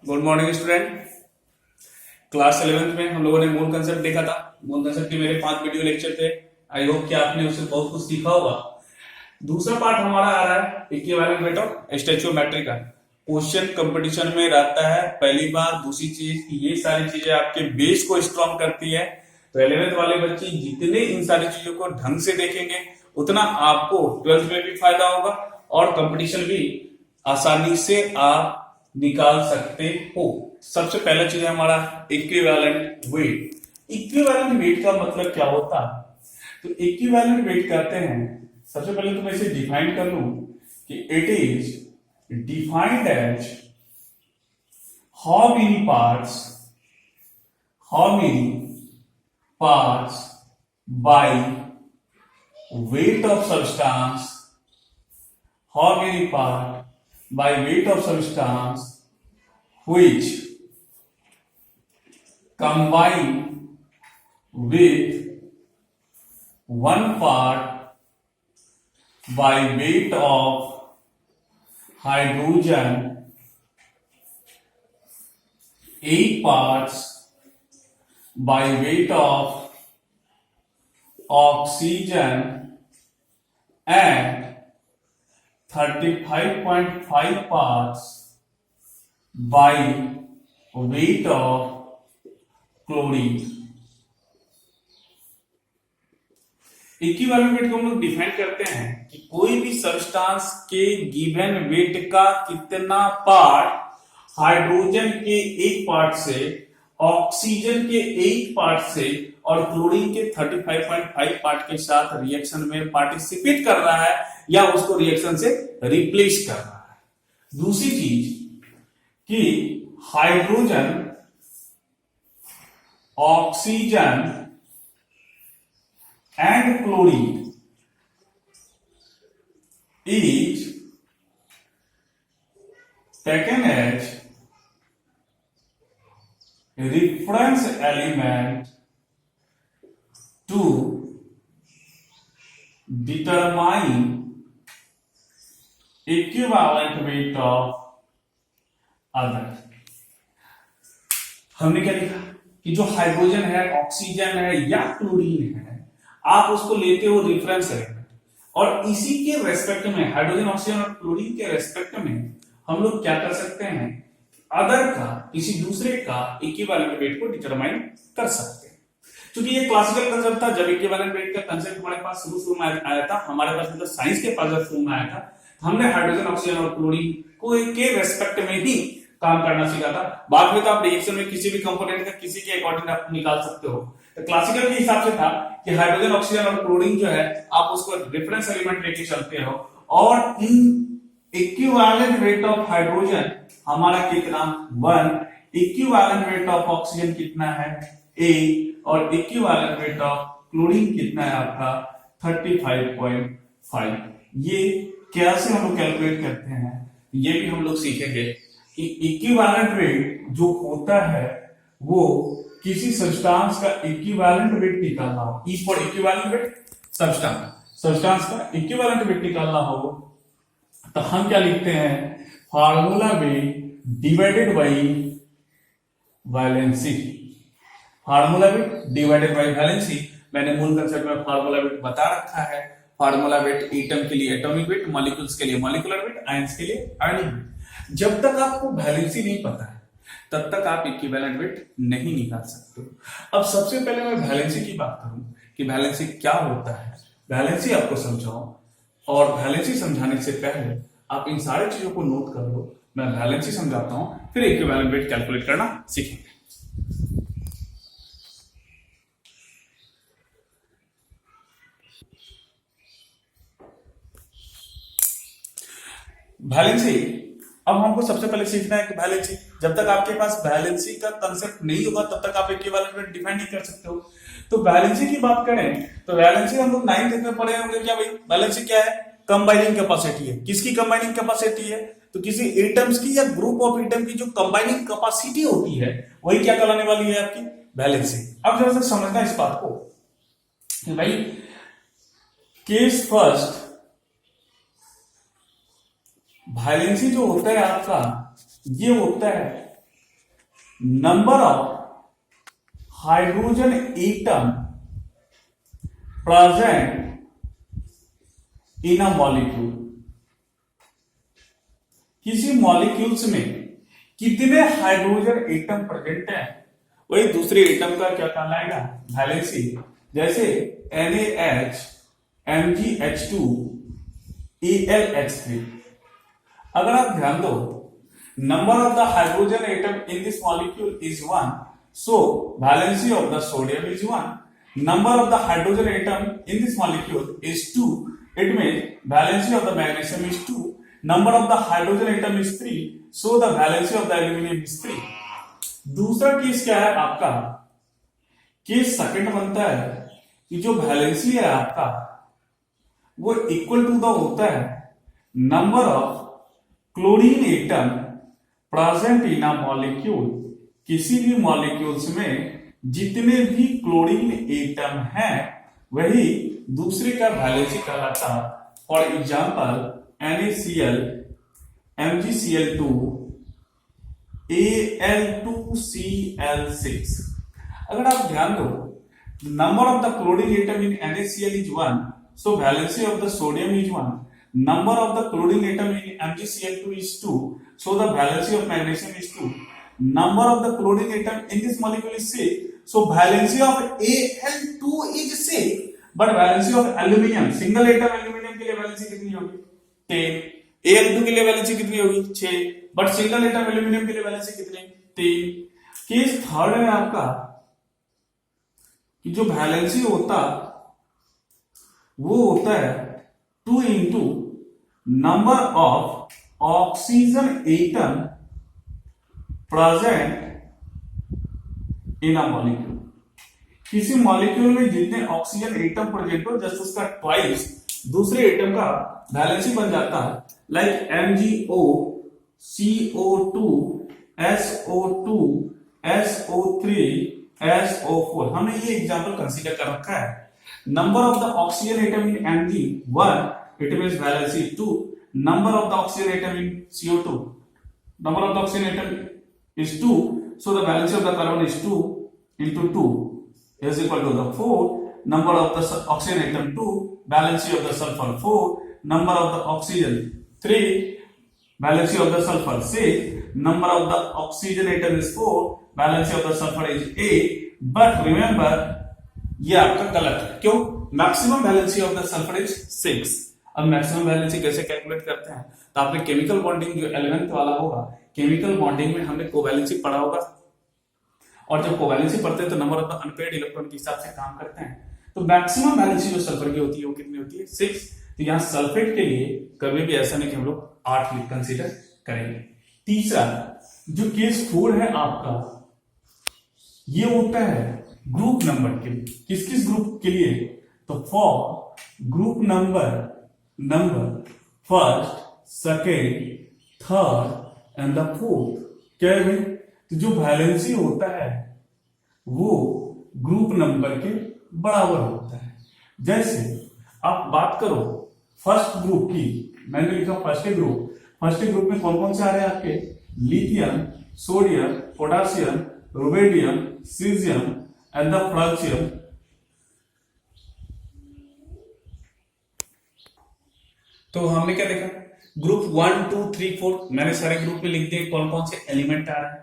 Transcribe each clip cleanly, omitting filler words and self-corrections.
Good morning student. Class 11th में हम लोगों ने मूल कंसेप्ट देखा था। मूल कंसेप्ट के मेरे 5 वीडियो लेक्चर थे। आई होप कि आपने उससे बहुत कुछ सीखा होगा। दूसरा पार्ट हमारा आ रहा है इक्विवेलेंट वेट ऑफ स्टैच्यूमेट्री का। क्वेश्चन कंपटीशन में रहता है पहली बार। दूसरी चीज ये सारी चीजें आपके बेस को स्ट्रॉन्ग करती है। तो 11th वाले बच्चे जितने इन सारी चीजों को ढंग से देखेंगे उतना आपको 12th में भी फायदा होगा और कंपटीशन भी आसानी से आप निकाल सकते हो। सबसे पहला चीज है हमारा इक्विवेलेंट वेट। इक्विवेलेंट वेट का मतलब क्या होता है? तो इक्विवेलेंट वेट कहते हैं, सबसे पहले तो मैं इसे डिफाइन कर लूं कि it is defined as how many parts by weight of substance, how many part by weight of substance which combine with one part by weight of hydrogen, 8 parts by weight of oxygen and 35.5 parts by weight of chlorine। Equivalent weight को हम लोग define करते हैं कि कोई भी substance के given weight का कितना पार्ट हाइड्रोजन के एक पार्ट से, ऑक्सीजन के एक पार्ट से और क्लोरीन के 35.5 पार्ट के साथ रिएक्शन में पार्टिसिपेट कर रहा है या उसको रिएक्शन से रिप्लेस कर रहा है। दूसरी चीज कि hydrogen, oxygen and chlorine is taken as reference element to determine equivalent weight of other। हमने क्या लिखा कि जो हाइड्रोजन है, ऑक्सीजन है या क्लोरीन है, आप उसको लेते हो रेफरेंस एलिमेंट और इसी के रेस्पेक्ट में, हाइड्रोजन, ऑक्सीजन और क्लोरीन के रेस्पेक्ट में हम लोग क्या कर सकते हैं, अदर का, किसी दूसरे का इक्विवेलेंट वेट को डिटरमाइन कर सकते हैं। क्योंकि ये क्लासिकल कंसेप्ट था। जब इक्विवेलेंट वेट का कंसेप्ट हमारे पास शुरू में आया था, हमारे पास मतलब साइंस के पास जब शुरू में आया था, हमने हाइड्रोजन, ऑक्सीजन और क्लोरीन को के रेस्पेक्ट में ही काम करना सीखा था। बाद में तो आप रिएक्शन में किसी भी कंपोनेंट का किसी के अकॉर्डिंग आप निकाल सकते हो। तो क्लासिकल के हिसाब से था कि हाइड्रोजन, ऑक्सीजन और क्लोरीन जो है आप उसको रेफरेंस एलिमेंट लेके चलते हो और इन इक्विवेलेंट वेट ऑफ हाइड्रोजन हमारा कितना 1, इक्विवेलेंट वेट ऑफ ऑक्सीजन कितना है A और इक्विवेलेंट वेट ऑफ क्लोरीन कितना है आपका 35.5। ये कैसे हम लोग कैलकुलेट करते हैं ये भी हम लोग सीखेंगे कि इक्विवेलेंट वेट जो होता है वो किसी सब्सटेंस का इक्विवेलेंट वेट निकालना हो। E for equivalent weight, substance का इक्विवेलेंट वेट निकालना हो तो हम क्या लिखते हैं, formula weight divided by valency. Formula weight divided by valency, मैंने मूल कंसेप्ट में फार्मूला वेट बता रखा है। फार्मूला वेट एटम के लिए एटॉमिक वेट, मॉलिक्यूल्स के लिए मॉलिक्यूलर वेट, आयंस के लिए आयनिक वेट। जब तक आपको वैलेंसी नहीं पता है तब तक आप इक्विवेलेंट वेट नहीं निकाल सकते हो। अब सबसे पहले मैं वैलेंसी की बात करूं कि वैलेंसी क्या होता है, वैलेंसी आपको समझाऊं और वैलेंसी समझाने से पहले आप इन सारी चीजों को नोट कर लो। मैं वैलेंसी समझाता हूं फिर इक्विवेलेंट वेट कैलकुलेट करना सीखेंगे। वैलेंसी, अब हमको सबसे पहले सीखना है कि वैलेंसी, जब तक आपके पास वैलेंसी का कंसेप्ट नहीं होगा तब तक आप इक्विवेलेंट वेट डिफाइन नहीं कर सकते हो। तो वैलेंसी की बात करें तो वैलेंसी हम लोग 9th में पढ़े होंगे। क्या भाई वैलेंसी क्या है? कंबाइनिंग कैपेसिटी है। किसकी कंबाइनिंग कैपेसिटी है? तो किसी एटम्स की या ग्रुप ऑफ एटम की जो कंबाइनिंग कैपेसिटी होती है वही क्या कहलाने वाली है आपकी वैलेंसी। अब जरा सा समझना इस बात को कि भाई केस फर्स्ट, वैलेंसी जो होता है आपका ये होता है number of hydrogen atom present in a molecule, किसी मॉलिक्यूल्स में कितने हाइड्रोजन एटम प्रेजेंट है वही दूसरे एटम का क्या कहलाएगा, वैलेंसी। जैसे NaH, MgH2, AlH3। अगर आप ध्यान दो, number of the hydrogen atom in this molecule is 1, so valency of the sodium is 1. Number of the hydrogen atom in this molecule is 2, it means valency of the magnesium is 2. Number of the hydrogen atom is 3, so the valency of the aluminum is 3. दूसरा case क्या है आपका, case second बनता है कि जो valency है आपका वो इक्वल टू द होता है number of chlorine atom present in a molecule. किसी भी मॉलिक्यूल्स में जितने भी क्लोरीन एटम हैं वही दूसरे का वैलेंसी कहलाता। For example NaCl, MgCl2, Al2Cl6। अगर आप ध्यान दो, number of the chlorine atom in NaCl is 1, so valency of the sodium is 1. Number of the chlorine atom in MgCl2 is 2, so the valency of magnesium is 2. Number of the chlorine atom in this molecule is 6, so valency of Al2 is 6, but valency of aluminium, single atom aluminium के लिए valency कितनी होगी, 10। Al2 के लिए valency कितनी होगी, 6, but single atom aluminium के लिए वैलेंसी कितनी, 3। केस थर्ड है आपका कि जो वैलेंसी होता वो होता है 2 into number of oxygen atom present in a molecule. किसी मॉलिक्यूल में जितने ऑक्सीजन एटम प्रेजेंट हो जस्ट उसका ट्वाइस दूसरे एटम का वैलेंसी बन जाता है। Like MgO, CO2, SO2, SO3, SO4। हमने ये एग्जांपल कंसीडर कर रखा है। Number of the oxygen atom in Mg 1, it means valency 2। Number of the oxygen atom in CO2, number of the oxygen atom is 2, so the valence of the carbon is 2 into 2 is equal to the 4. Number of the oxygen atom 2, valency of the sulfur 4, number of the oxygen 3, valency of the sulfur 6, number of the oxygen atom is 4, valency of the sulfur is 8. But remember ये आपका गलत है, क्यों? Maximum valency of the sulphur is 6। अब maximum valency कैसे calculate करते हैं, तो आपने केमिकल बॉन्डिंग जो 11th वाला होगा, केमिकल बॉन्डिंग में हमने कोवैलेंसी पढ़ा होगा, और जब कोवैलेंसी पढ़ते हैं तो number of the unpaired electron के हिसाब से काम करते हैं। तो मैक्सिमम वैलेंसी जो सल्फर की होती है वो कितनी होती है, 6। तो यहाँ सल्फेट के लिए कभी भी ऐसा नहीं कि हम लोग 8 कंसीडर करेंगे। तीसरा जो केस 4 है आपका, ये होता है ग्रुप नंबर के लिए। किस किस ग्रुप के लिए, तो for group number first, second, third and the fourth. क्या है, तो जो वैलेंसी होता है वो ग्रुप नंबर के बराबर होता है। जैसे आप बात करो फर्स्ट ग्रुप की, मैंने लिखा फर्स्ट ग्रुप में कौन कौन से आ रहे हैं आपके, lithium, sodium, potassium, rubidium, caesium and the francium. तो हमने क्या देखा, ग्रुप 1, 2, 3, 4 मैंने सारे ग्रुप में लिख दिए कौन कौन से एलिमेंट आ रहे हैं।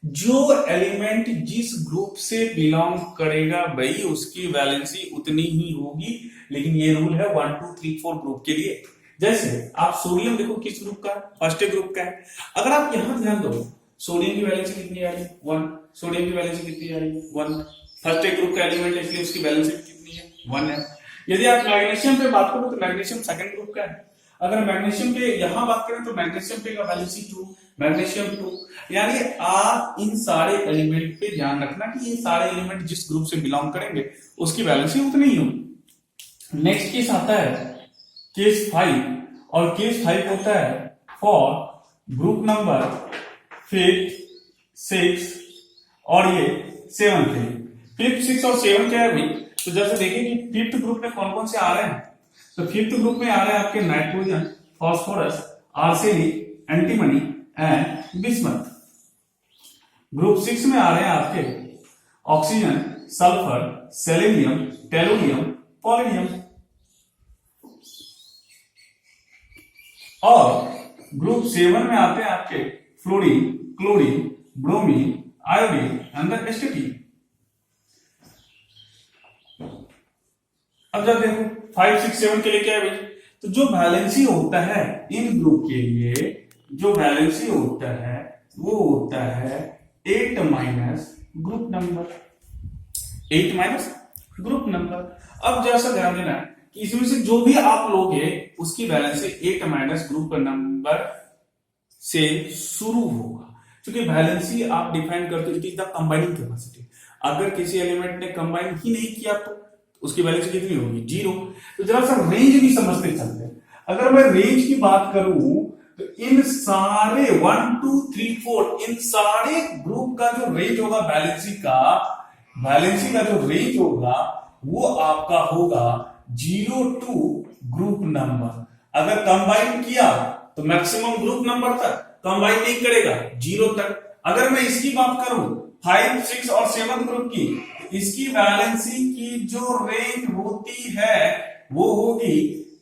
जो एलिमेंट जिस ग्रुप से बिलोंग करेगा भाई उसकी वैलेंसी उतनी ही होगी, लेकिन ये रूल है 1, 2, 3, 4 ग्रुप के लिए। जैसे आप सोडियम देखो किस ग्रुप का, फर्स्ट ग्रुप का है। अगर आप यहां ध्यान दो, सोडियम की वैलेंसी कितनी आ रही है, 1। सोडियम की वैलेंसी कितनी आ रही है, 1। फर्स्ट ग्रुप का एलिमेंट है इसलिए उसकी वैलेंसी कितनी है, 1 है। यदि आप मैग्नीशियम पे बात करो तो मैग्नीशियम सेकंड ग्रुप का है। अगर मैग्नीशियम पे यहां बात करें तो मैग्नीशियम पे का वैलेंसी 2, मैग्नीशियम 2। यानी आप इन सारे एलिमेंट पे ध्यान रखना कि ये सारे एलिमेंट जिस ग्रुप से बिलोंग करेंगे उसकी वैलेंसी उतनी ही होगी। नेक्स्ट केस आता है केस 5, और केस 5 होता है फॉर ग्रुप नंबर 5, 6 और ये 7 थे। 5, 6 और 7 क्या है भाई, तो जैसे देखें कि 5th ग्रुप में कौन कौन से आ रहे हैं, तो 5th ग्रुप में आ रहे हैं आपके nitrogen, phosphorus, arsenic, antimony and bismuth. Group 6 में आ रहे हैं आपके oxygen, sulphur, selenium, tellurium, polonium. और ग्रुप 7 में आते हैं आपके fluorine, chlorine, bromine, iodine and astatine. अब जब देखो 5, 6, 7 के लिए क्या है भाई, तो जो वैलेंसी होता है इन ग्रुप के लिए, जो वैलेंसी होता है वो होता है 8 minus group number, 8 minus group number. अब जैसा ध्यान देना कि इसमें से जो भी आप लोगे उसकी वैलेंसी 8 माइनस ग्रुप नंबर से शुरू होगा, क्योंकि वैलेंसी आप डिफाइन करते हो it is the combining capacity. अगर किसी एलिमेंट ने कंबाइन ही नहीं किया तो उसकी वैलेंसी कितनी होगी, 0। तो जरा सा रेंज भी समझते चलते हैं। अगर मैं रेंज की बात करूं तो इन सारे 1, 2, 3, 4 इन सारे ग्रुप का जो रेंज होगा वैलेंसी का जो रेंज होगा वो आपका होगा 0 टू ग्रुप नंबर। अगर कंबाइन किया तो मैक्सिमम ग्रुप नंबर तक, कंबाइन नहीं करेगा 0 तक। अगर मैं इसकी बात करूं 5, 6 और 7 ग्रुप की, इसकी वैलेंसी की जो रेंज होती है वो होगी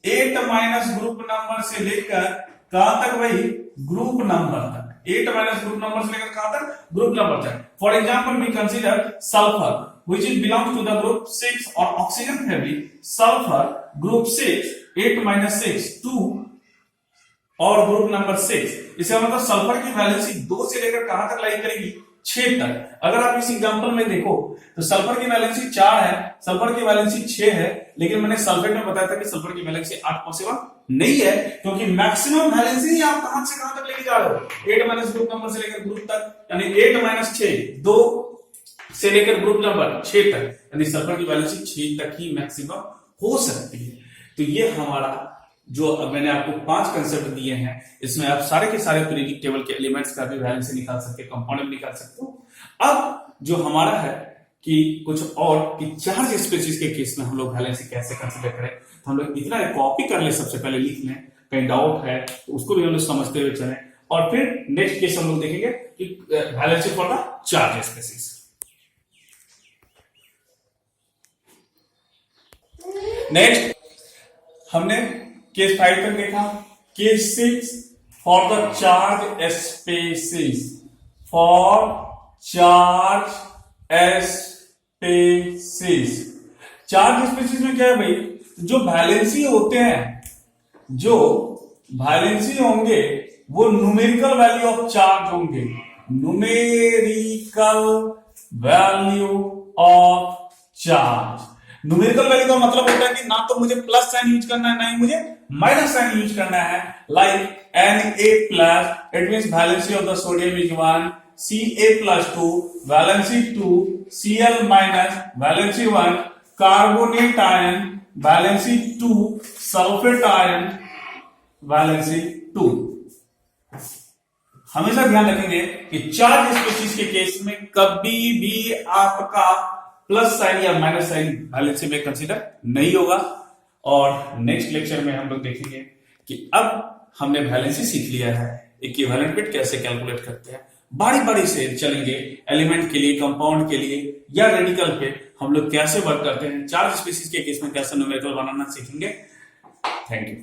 8 माइनस ग्रुप नंबर से लेकर कहां तक भाई, ग्रुप नंबर तक। 8 माइनस ग्रुप नंबर से लेकर कहां तक, ग्रुप नंबर तक। For example we consider sulphur which is belongs to the group 6 और oxygen family, sulphur group 6, 8 minus 6 2 और ग्रुप नंबर 6। इसका मतलब सल्फर की वैलेंसी 2 से लेकर कहां तक लाई करेगी, 6 तक। अगर आप इस एग्जांपल में देखो तो सल्फर की वैलेंसी 4 है, सल्फर की वैलेंसी 6 है, लेकिन मैंने सल्फेट में बताया था कि सल्फर की वैलेंसी 8 पॉसिबल नहीं है, क्योंकि मैक्सिमम वैलेंसी आप कहां से कहां तक लेके जा रहे हो, 8 माइनस ग्रुप नंबर से लेकर ग्रुप तक, यानी 8 माइनस 6 2 से लेकर ग्रुप नंबर 6 तक, यानी सल्फर की वैलेंसी 6 तक ही मैक्सिमम हो सकती है। तो ये हमारा जो अब मैंने आपको 5 कंसेप्ट दिए हैं, इसमें आप सारे के सारे पीरियोडिक टेबल के एलिमेंट्स का भी वैलेंसी निकाल सकते, कंपाउंड भी निकाल सकते हो। अब जो हमारा है कि कुछ और कि चार्ज स्पीशीज के केस में हम लोग वैलेंसी कैसे कंसीडर करें, तो हम लोग इतना कॉपी कर ले, सबसे पहले लिख लें, कहीं डाउट है तो उसको भी हम लोग समझते हुए चलें, और फिर नेक्स्ट केस हम लोग देखेंगे कि valency for the charge species. Next हमने केस 5 तक देखा। Case 6 for the charge species, for charge species. Charge species में क्या है भाई, जो वैलेंसी होते हैं, जो वैलेंसी होंगे वो न्यूमेरिकल वैल्यू ऑफ चार्ज होंगे, numerical value of charge. Numerical value का मतलब होता है कि ना तो मुझे प्लस साइन यूज करना है, ना ही मुझे माइनस साइन यूज करना है। Like Na+, it means valency of the sodium is 1, Ca+2 valency 2, Cl- valency 1, carbonate ion valency 2, sulphate ion valency 2। हमेशा ध्यान रखेंगे कि चार्ज स्पीशीज के केस में कभी भी आपका प्लस साइन या माइनस साइन वैलेंसी में कंसीडर नहीं होगा। और नेक्स्ट लेक्चर में हम लोग देखेंगे कि अब हमने वैलेंसी सीख लिया है, इक्विवेलेंट बिट कैसे कैलकुलेट करते हैं, बारी बारी से चलेंगे। एलिमेंट के लिए, कंपाउंड के लिए या रेडिकल पे हम लोग कैसे वर्क करते हैं, चार्ज स्पीशीज के केस में कैसे न्यूमेरिकल बनाना सीखेंगे। Thank you.